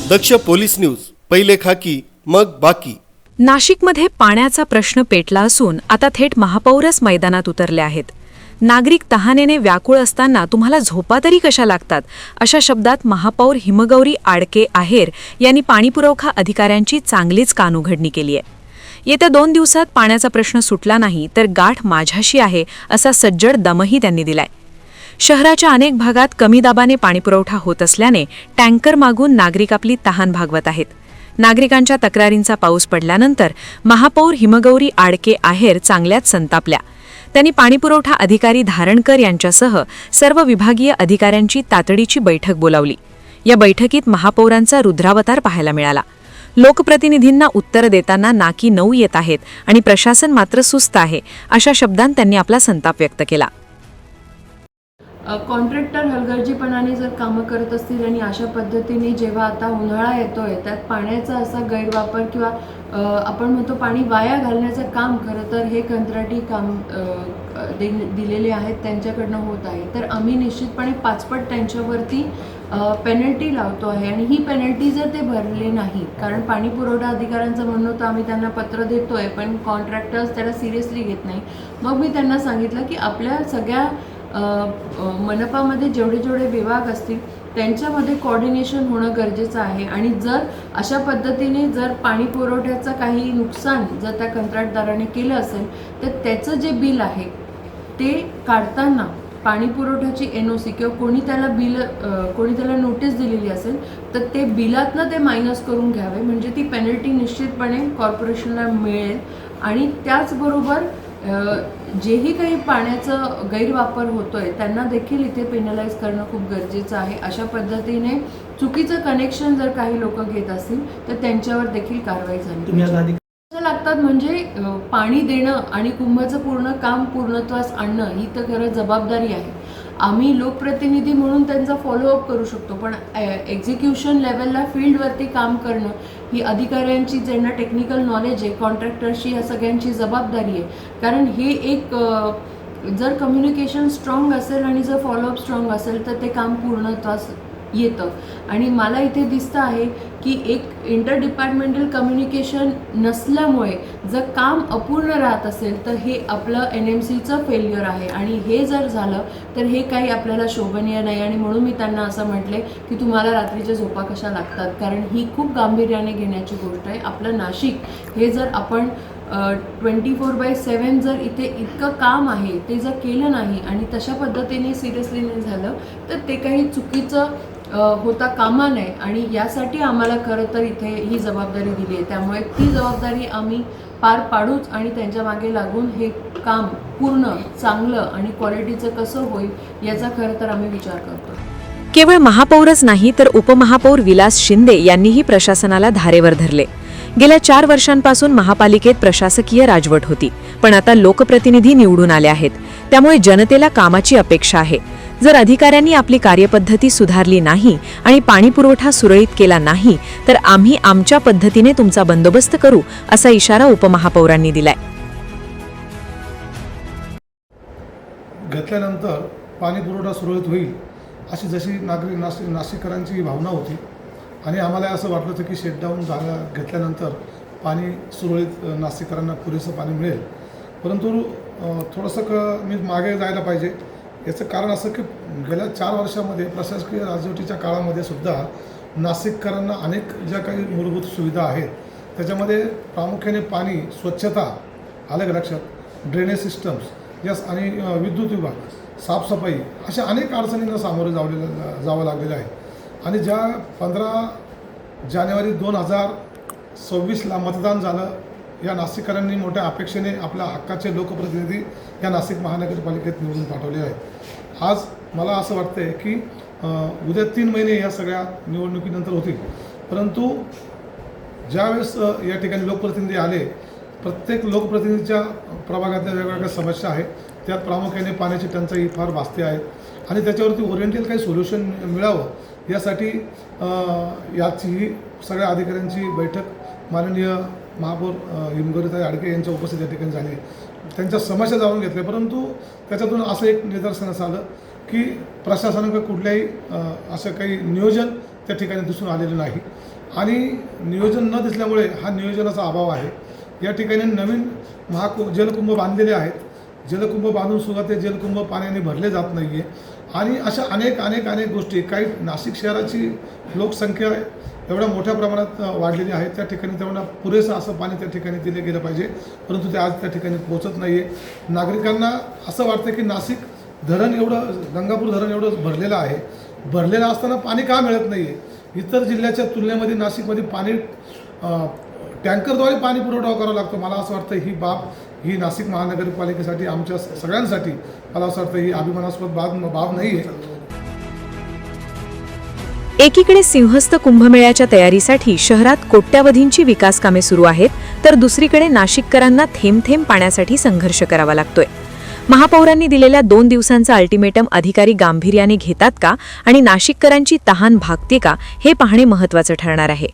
दक्ष police news, पहिले खाकी मग बाकी। नाशिकमध्ये पाण्याचा प्रश्न पेटला असून आता थेट महापौरच मैदानात उतरले आहेत। नागरिक तहानेने व्याकुळ असताना तुम्हाला झोपा तरी कशा लागतात, अशा शब्दात महापौर हिमगौरी आडके आहेर यांनी पाणीपुरवठा अधिकाऱ्यांची चांगलीच कानउघडणी केली आहे। येत्या 2 दिवसात पाण्याचा प्रश्न सुटला नाही तर गाठ माझ्याशी आहे असा सज्जड दमही त्यांनी दिलाय। शहराच्या अनेक भागात कमी दाबाने पाणीपुरवठा होत असल्याने टँकर मागून नागरिक आपली तहान भागवत आहेत। नागरिकांच्या तक्रारींचा पाऊस पडल्यानंतर महापौर हिमगौरी आडके आहेर चांगल्याच संतापल्या। त्यांनी पाणीपुरवठा अधिकारी धारणकर यांच्यासह सर्व विभागीय अधिकाऱ्यांची तातडीची बैठक बोलावली। या बैठकीत महापौरांचा रुद्रावतार पाहायला मिळाला। लोकप्रतिनिधींना उत्तर देताना नाकी नऊ येत आहेत आणि प्रशासन मात्र सुस्त आहे, अशा शब्दांत त्यांनी आपला संताप व्यक्त केला। कॉन्ट्रॅक्टर हलगर्जीपणाने जर कामं करत असतील आणि अशा पद्धतीने जेव्हा आता उन्हाळा येतोय त्यात पाण्याचा असा गैरवापर किंवा आपण म्हणतो पाणी वाया घालण्याचं काम खरं तर हे कंत्राटी काम दिलेले आहेत त्यांच्याकडनं होत आहे, तर आम्ही निश्चितपणे 5 पट त्यांच्यावरती पेनल्टी लावतो आहे। आणि ही पेनल्टी जर ते भरले नाही, कारण पाणी पुरवठा अधिकाऱ्यांचं म्हणणं होतं आम्ही त्यांना पत्र देतोय पण कॉन्ट्रॅक्टर्स त्याला सिरियसली घेत नाही। मग मी त्यांना सांगितलं की आपल्या सगळ्या मनपामध्ये जेवढे विभाग असतील त्यांच्यामध्ये कोऑर्डिनेशन होणं गरजेचं आहे। आणि जर अशा पद्धतीने जर पाणी पुरवठ्याचं काही नुकसान जर त्या कंत्राटदाराने केलं असेल तर त्याचं जे बिल आहे ते काढताना पाणी पुरवठ्याची NOC किंवा कोणी त्याला नोटीस दिलेली असेल तर ते बिलातनं ते मायनस करून घ्यावे, म्हणजे ती पेनल्टी निश्चितपणे कॉर्पोरेशनला मिळेल। आणि त्याचबरोबर जेही काही पाण्याचं गैरवापर होतोय त्यांना देखील इथे पेनलाइज करणं खूप गरजेचं आहे। अशा पद्धतीने चुकीचं कनेक्शन जर काही लोक घेत असतील तर त्यांच्यावर देखील कारवाई झाली लागतात। म्हणजे पाणी देणं आणि कुंभाचं पूर्ण काम पूर्णत्वास आणणं ही तर खरं जबाबदारी आहे। आम्ही लोकप्रतिनिधी म्हणून त्यांचा फॉलोअप करू शकतो, पण एक्झिक्युशन लेवलला फील्डवरती काम करणं ही अधिकाऱ्यांची ज्यांना टेक्निकल नॉलेज आहे कॉन्ट्रॅक्टरची या सगळ्यांची जबाबदारी आहे। कारण हे एक जर कम्युनिकेशन स्ट्रॉंग असेल आणि जर फॉलोअप स्ट्रॉंग असेल तर ते काम पूर्णत्वास येतं। आणि मला इथे दिसतं आहे की एक इंटर डिपार्टमेंटल कम्युनिकेशन नसल्यामुळे जर काम अपूर्ण राहत असेल तर हे आपलं NMCचं फेल्युअर आहे आणि हे जर झालं तर हे काही आपल्याला शोभनीय नाही। आणि म्हणून मी त्यांना असं म्हटले की तुम्हाला रात्रीच्या झोपा कशा लागतात, कारण ही खूप गांभीर्याने घेण्याची गोष्ट आहे। आपलं नाशिक हे जर आपण 24/7 जर इथे इतकं काम आहे ते जर केलं नाही आणि तशा पद्धतीने सिरियसली नाही झालं तर ते काही चुकीचं होता कामा नये। आणि यासाठी आम्हाला खरं तर इथे ही जबाबदारी दिली आहे, त्यामुळे ती जबाबदारी आम्ही पार पाडूच आणि त्यांच्या मागे लागून हे काम पूर्ण चांगलं आणि क्वालिटीचं कसं होईल याचा खरं तर आम्ही विचार करतो। केवळ महापौरच नाही तर उपमहापौर विलास शिंदे यांनीही प्रशासनाला धारेवर धरले। गेल्या 4 वर्षांपासून महापालिकेत प्रशासकीय राजवट होती, पण आता लोकप्रतिनिधी निवडून आले आहेत, त्यामुळे जनतेला कामाची अपेक्षा आहे। जर अधिकाऱ्यांनी आपली कार्यपद्धती सुधारली नाही आणि पाणीपुरवठा सुरळीत केला नाही तर आम्ही आमच्या पद्धतीने तुमचा बंदोबस्त करू, असा इशारा उपमहापौरांनी दिलाय। घेतल्यानंतर पाणीपुरवठा सुरळीत होईल अशी जशी नाशिककरांची भावना होती आणि आम्हाला असं वाटलं होतं की शेटडाऊन घेतल्यानंतर पाणी सुरळीत नाशिककरांना पुरेसं पाणी मिळेल, परंतु थोडंसं मी मागे जायला पाहिजे। याचं कारण असं की गेल्या 4 वर्षामध्ये प्रशासकीय राजवटीच्या काळामध्ये सुद्धा नाशिककरांना अनेक ज्या काही मूलभूत सुविधा आहेत त्याच्यामध्ये प्रामुख्याने पाणी, स्वच्छता, आलं लक्षात, ड्रेनेज सिस्टम्स यस आणि विद्युत विभाग, साफसफाई अशा अनेक अडचणींना सामोरे जावं लागलेलं आहे। आणि ज्या 15 जानेवारी 2026ला मतदान झालं, या नाशिककरांनी मोठ्या अपेक्षेने आपल्या हक्काचे लोकप्रतिनिधी या नाशिक महानगरपालिकेत निवडून पाठवले आहेत। आज मला असं वाटतं आहे की उद्या 3 महिने या सगळ्या निवडणुकीनंतर होतील, परंतु ज्यावेळेस या ठिकाणी लोकप्रतिनिधी आले, प्रत्येक लोकप्रतिनिधीच्या प्रभागातल्या वेगवेगळ्या समस्या आहेत, त्यात प्रामुख्याने पाण्याची टंचाई फार भासते आहे आणि त्याच्यावरती ओरिएंटल काही सोल्युशन मिळावं यासाठी याची सगळ्या अधिकाऱ्यांची बैठक माननीय महापौर हिमगौरीताई आडके यांच्या उपस्थित या ठिकाणी झाली। त्यांच्या समस्या जाणून घेतल्या, परंतु त्याच्यातून असं एक निदर्शनास आलं की प्रशासनाकडे कुठल्याही असं काही नियोजन त्या ठिकाणी दिसून आलेलं नाही आणि नियोजन न दिसल्यामुळे हा नियोजनाचा अभाव आहे. या ठिकाणी नवीन जलकुंभ बांधलेले आहेत. जलकुंभ बांधून सुद्धा ते जलकुंभ पाण्याने भरले जात नाही आहे आणि अशा अनेक गोष्टी. काही नाशिक शहराची लोकसंख्या एवढ्या मोठ्या प्रमाणात वाढलेली आहे, त्या ठिकाणी तेवढा पुरेसं असं पाणी त्या ठिकाणी दिलं गेलं पाहिजे, परंतु ते आज त्या ठिकाणी पोहोचत नाही आहे. नागरिकांना असं वाटतं की नाशिक धरण एवढं, गंगापूर धरण एवढं भरलेलं आहे, भरलेलं असताना पाणी का मिळत नाही आहे. इतर जिल्ह्याच्या तुलनेमध्ये नाशिकमध्ये पाणी टँकरद्वारे पाणी पुरवठा करावा लागतो. मला असं वाटतं ही बाब ही नाशिक महानगरपालिकेसाठी, आमच्या सगळ्यांसाठी मला असं वाटतं ही अभिमानास्पद बाब नाही आहे. एकीकडे सिंहस्थ कुंभमेळ्याच्या तयारीसाठी शहरात कोट्यावधींची विकास कामे सुरू आहेत, तर दुसरीकडे नाशिककरांना थेंब थेंब पाण्यासाठी संघर्ष करावा लागतोय. महापौरांनी दिलेल्या 2 दिवसांचा अल्टिमेटम अधिकारी गांभीर्याने घेतात का आणि नाशिककरांची तहान भागते का, हे पाहणे महत्त्वाचं ठरणार आहे.